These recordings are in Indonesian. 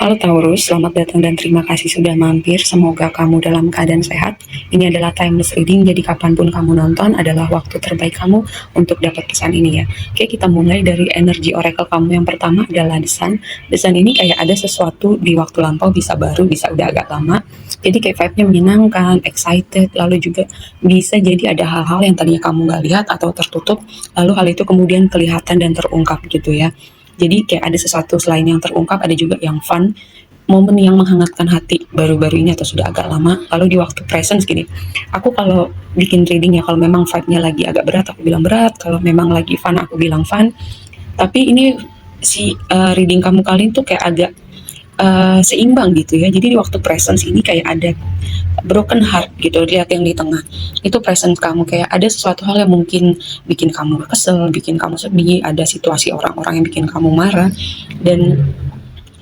Halo Taurus, selamat datang dan terima kasih sudah mampir. Semoga kamu dalam keadaan sehat. Ini adalah timeless reading, jadi kapanpun kamu nonton adalah waktu terbaik kamu untuk dapat pesan ini ya. Oke, kita mulai dari energi oracle kamu. Yang pertama adalah The Sun. The Sun ini kayak ada sesuatu di waktu lampau, bisa baru, bisa udah agak lama. Jadi kayak vibe-nya menyenangkan, excited, lalu juga bisa jadi ada hal-hal yang tadinya kamu gak lihat atau tertutup, lalu hal itu kemudian kelihatan dan terungkap gitu ya. Jadi kayak ada sesuatu selain yang terungkap, ada juga yang fun, momen yang menghangatkan hati baru-baru ini atau sudah agak lama. Lalu di waktu presence gini, aku kalau bikin reading ya, kalau memang vibe-nya lagi agak berat, aku bilang berat. Kalau memang lagi fun, aku bilang fun. Tapi ini si reading kamu kali itu kayak agak seimbang gitu ya. Jadi di waktu presence ini kayak ada broken heart gitu, lihat yang di tengah itu presence kamu, kayak ada sesuatu hal yang mungkin bikin kamu kesel, bikin kamu sedih, ada situasi orang-orang yang bikin kamu marah, dan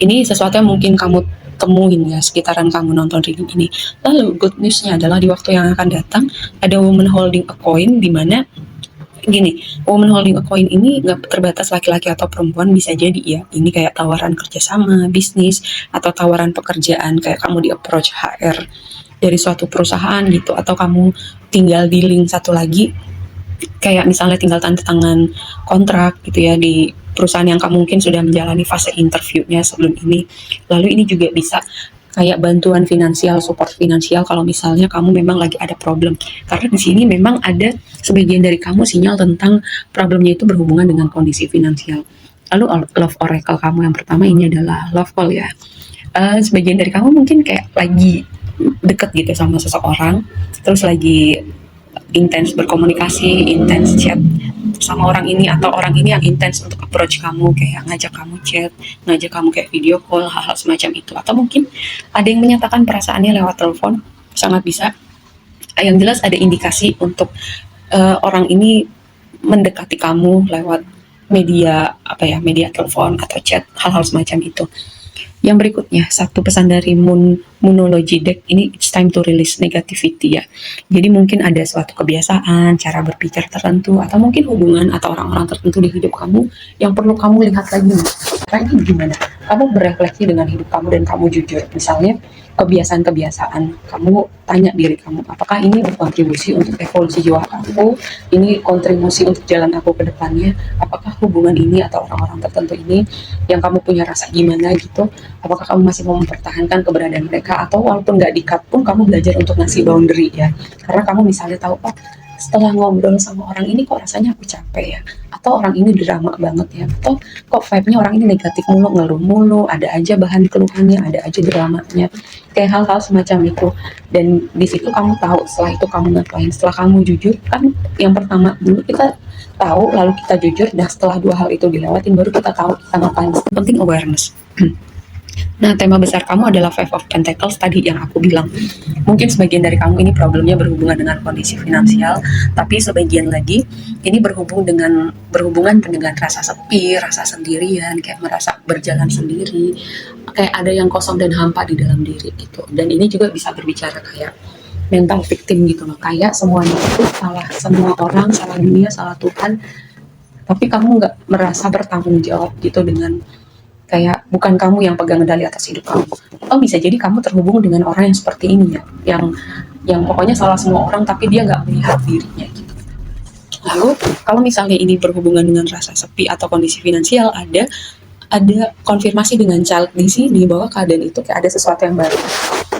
ini sesuatu yang mungkin kamu temuin ya sekitaran kamu nonton reading ini. Lalu good newsnya adalah di waktu yang akan datang ada woman holding a coin, di mana gini, woman holding a coin ini nggak terbatas laki-laki atau perempuan, bisa jadi ya ini kayak tawaran kerjasama bisnis atau tawaran pekerjaan, kayak kamu di approach HR dari suatu perusahaan gitu, atau kamu tinggal di link satu lagi, kayak misalnya tinggal tanda tangan kontrak gitu ya di perusahaan yang kamu mungkin sudah menjalani fase interviewnya sebelum ini. Lalu ini juga bisa kayak bantuan finansial, support finansial kalau misalnya kamu memang lagi ada problem. Karena di sini memang ada sebagian dari kamu sinyal tentang problemnya itu berhubungan dengan kondisi finansial. Lalu love oracle kamu yang pertama ini adalah love call ya. Sebagian dari kamu mungkin kayak lagi deket gitu sama seseorang, terus lagi intens berkomunikasi, intens chat sama orang ini, atau orang ini yang intens untuk approach kamu, kayak ngajak kamu chat, ngajak kamu kayak video call, hal-hal semacam itu. Atau mungkin ada yang menyatakan perasaannya lewat telepon, sangat bisa. Yang jelas ada indikasi untuk orang ini mendekati kamu lewat media apa ya, media telepon atau chat, hal-hal semacam itu. Yang berikutnya, satu pesan dari Moonology deck ini, it's time to release negativity ya. Jadi mungkin ada suatu kebiasaan, cara berpikir tertentu, atau mungkin hubungan atau orang-orang tertentu di hidup kamu yang perlu kamu lihat lagi. Karena ini gimana? Kamu berefleksi dengan hidup kamu dan kamu jujur. Misalnya kebiasaan-kebiasaan, kamu tanya diri kamu, apakah ini berkontribusi untuk evolusi jiwa aku, ini kontribusi untuk jalan aku ke depannya, apakah hubungan ini atau orang-orang tertentu ini yang kamu punya rasa gimana gitu, apakah kamu masih mau mempertahankan keberadaan mereka, atau walaupun nggak di-cut pun kamu belajar untuk ngasih boundary ya. Karena kamu misalnya tahu, oh setelah ngobrol sama orang ini kok rasanya aku capek ya, atau orang ini drama banget ya, atau kok vibe-nya orang ini negatif mulu, ngeluh mulu, ada aja bahan keluhannya, ada aja dramanya, kayak hal-hal semacam itu. Dan di situ kamu tahu, setelah itu kamu ngapain, setelah kamu jujur kan, yang pertama dulu kita tahu, lalu kita jujur, dan setelah dua hal itu dilewatin baru kita tahu kita ngapain. Penting awareness. Nah, tema besar kamu adalah Five of Pentacles tadi yang aku bilang. Mungkin sebagian dari kamu ini problemnya berhubungan dengan kondisi finansial, tapi sebagian lagi ini berhubungan dengan rasa sepi, rasa sendirian, kayak merasa berjalan sendiri, kayak ada yang kosong dan hampa di dalam diri gitu. Dan ini juga bisa berbicara kayak mental victim gitu loh, kayak semuanya itu salah semua orang, salah dunia, salah Tuhan, tapi kamu nggak merasa bertanggung jawab gitu, dengan kayak bukan kamu yang pegang kendali atas hidup kamu. Atau bisa jadi kamu terhubung dengan orang yang seperti ini ya, yang pokoknya salah semua orang tapi dia nggak melihat dirinya gitu. Lalu kalau misalnya ini berhubungan dengan rasa sepi atau kondisi finansial, ada konfirmasi dengan child di sini bahwa keadaan itu kayak ada sesuatu yang baru.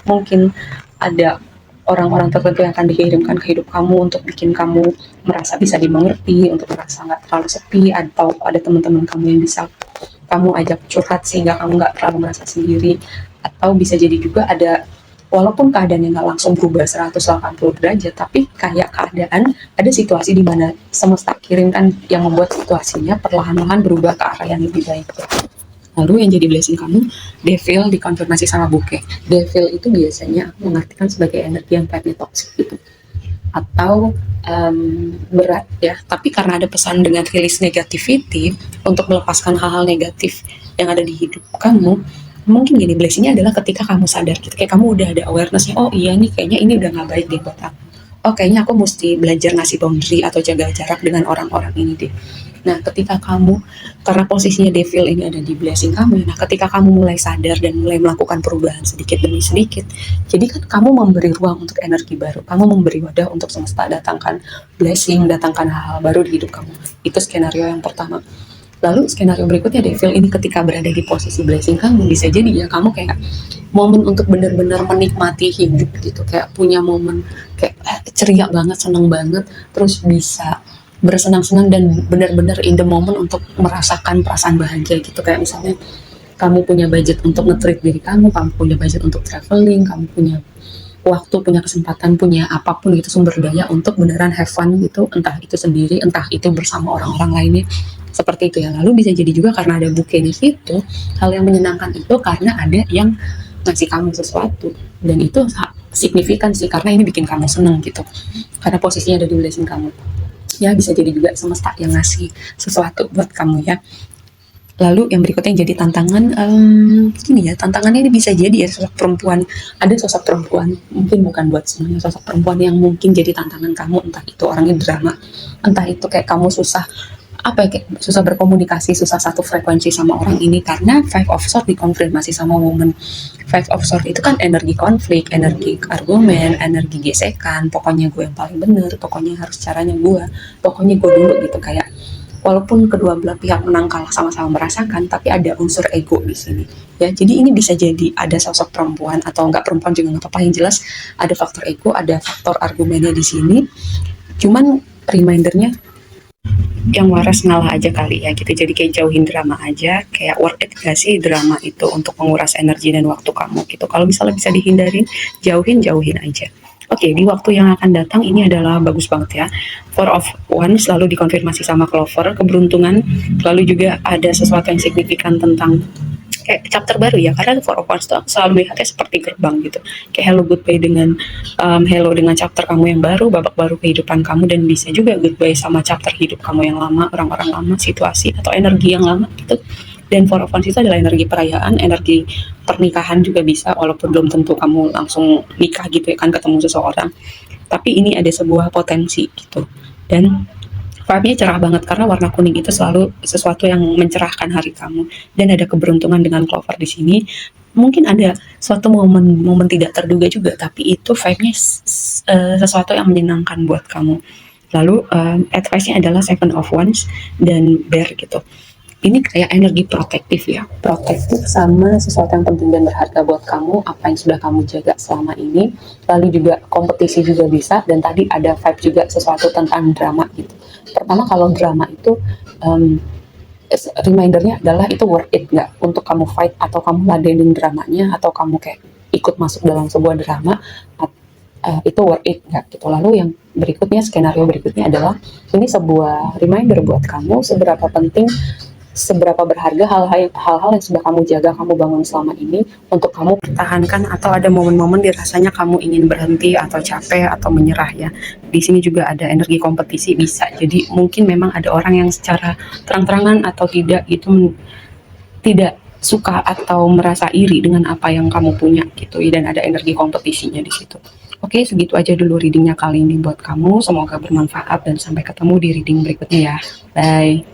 Mungkin ada orang-orang tertentu yang akan dikirimkan ke hidup kamu untuk bikin kamu merasa bisa dimengerti, untuk merasa nggak terlalu sepi, atau ada teman-teman kamu yang bisa kamu ajak curhat sehingga kamu nggak terlalu merasa sendiri. Atau bisa jadi juga ada, walaupun keadaannya nggak langsung berubah 180 derajat, tapi kayak keadaan, ada situasi di mana semesta kirimkan yang membuat situasinya perlahan-lahan berubah ke arah yang lebih baik. Lalu yang jadi blessing kamu, Devil dikonfirmasi sama Bouquet. Devil itu biasanya aku mengartikan sebagai energi yang vibe-nya toxic gitu, atau berat ya. Tapi karena ada pesan dengan release negativity untuk melepaskan hal-hal negatif yang ada di hidup kamu, mungkin gini, blessingnya adalah ketika kamu sadar gitu, kayak kamu udah ada awarenessnya, oh iya nih kayaknya ini udah nggak baik deh buat aku, oh kayaknya aku mesti belajar ngasih boundary atau jaga jarak dengan orang-orang ini deh. Nah, ketika kamu, karena posisinya devil ini ada di blessing kamu, nah ketika kamu mulai sadar dan mulai melakukan perubahan sedikit demi sedikit, jadi kan kamu memberi ruang untuk energi baru, kamu memberi wadah untuk semesta datangkan blessing, datangkan hal-hal baru di hidup kamu. Itu skenario yang pertama. Lalu skenario berikutnya, devil ini ketika berada di posisi blessing kamu, bisa jadi ya kamu kayak momen untuk benar-benar menikmati hidup gitu, kayak punya momen kayak ceria banget, seneng banget, terus bisa bersenang-senang dan benar-benar in the moment untuk merasakan perasaan bahagia gitu. Kayak misalnya kamu punya budget untuk nge-treat diri kamu, kamu punya budget untuk traveling, kamu punya waktu, punya kesempatan, punya apapun gitu, sumber daya untuk beneran have fun gitu, entah itu sendiri, entah itu bersama orang-orang lainnya, seperti itu ya. Lalu bisa jadi juga karena ada bouquet di situ, hal yang menyenangkan itu karena ada yang ngasih kamu sesuatu, dan itu signifikan sih karena ini bikin kamu seneng gitu, karena posisinya ada di blessing kamu ya. Bisa jadi juga semesta yang ngasih sesuatu buat kamu ya. Lalu yang berikutnya jadi tantangan, gini ya, tantangannya ini bisa jadi ya sosok perempuan, ada sosok perempuan, mungkin bukan buat semuanya, sosok perempuan yang mungkin jadi tantangan kamu, entah itu orangnya drama, entah itu kayak kamu susah, apa ya, kayak susah berkomunikasi, susah satu frekuensi sama orang ini, karena Five of Swords dikonfirmasi sama woman. Five of Swords itu kan energi konflik, energi argumen, energi gesekan, pokoknya gue yang paling bener, pokoknya harus caranya gue, pokoknya gue dulu gitu. Kayak walaupun kedua belah pihak menang kalah sama-sama merasakan, tapi ada unsur ego di sini ya. Jadi ini bisa jadi ada sosok perempuan atau enggak perempuan juga nggak apa-apa, yang jelas ada faktor ego, ada faktor argumennya di sini. Cuman remindernya yang waras ngalah aja kali ya gitu. Jadi kayak jauhin drama aja, kayak worth it gak sih drama itu untuk menguras energi dan waktu kamu gitu. Kalau misalnya bisa dihindarin, jauhin aja. Oke, di waktu yang akan datang ini adalah bagus banget ya. Four of Wands lalu dikonfirmasi sama Clover, keberuntungan, lalu juga ada sesuatu yang signifikan tentang kayak chapter baru ya, karena Four of Wands tuh selalu melihatnya seperti gerbang gitu, kayak hello goodbye dengan hello dengan chapter kamu yang baru, babak baru kehidupan kamu, dan bisa juga goodbye sama chapter hidup kamu yang lama, orang-orang lama, situasi atau energi yang lama gitu. Dan Four of Wands itu adalah energi perayaan, energi pernikahan juga bisa, walaupun belum tentu kamu langsung nikah gitu ya kan, ketemu seseorang, tapi ini ada sebuah potensi gitu. Dan vibe-nya cerah banget karena warna kuning itu selalu sesuatu yang mencerahkan hari kamu, dan ada keberuntungan dengan Clover di sini. Mungkin ada suatu momen tidak terduga juga, tapi itu vibe-nya sesuatu yang menyenangkan buat kamu. Lalu advice-nya adalah Seven of Wands dan Bear gitu. Ini kayak energi protektif ya, protektif sama sesuatu yang penting dan berharga buat kamu, apa yang sudah kamu jaga selama ini. Lalu juga kompetisi juga bisa, dan tadi ada vibe juga sesuatu tentang drama gitu. Pertama, kalau drama itu remindernya adalah itu worth it nggak untuk kamu fight, atau kamu ladenin dramanya, atau kamu kayak ikut masuk dalam sebuah drama, itu worth it nggak gitu. Lalu yang berikutnya, skenario berikutnya adalah ini sebuah reminder buat kamu seberapa penting, seberapa berharga hal-hal yang sudah kamu jaga, kamu bangun selama ini, untuk kamu pertahankan, atau ada momen-momen dirasanya kamu ingin berhenti atau capek atau menyerah ya. Di sini juga ada energi kompetisi bisa. Jadi mungkin memang ada orang yang secara terang-terangan atau tidak itu tidak suka atau merasa iri dengan apa yang kamu punya gitu ya, dan ada energi kompetisinya di situ. Oke, segitu aja dulu readingnya kali ini buat kamu. Semoga bermanfaat dan sampai ketemu di reading berikutnya ya. Bye.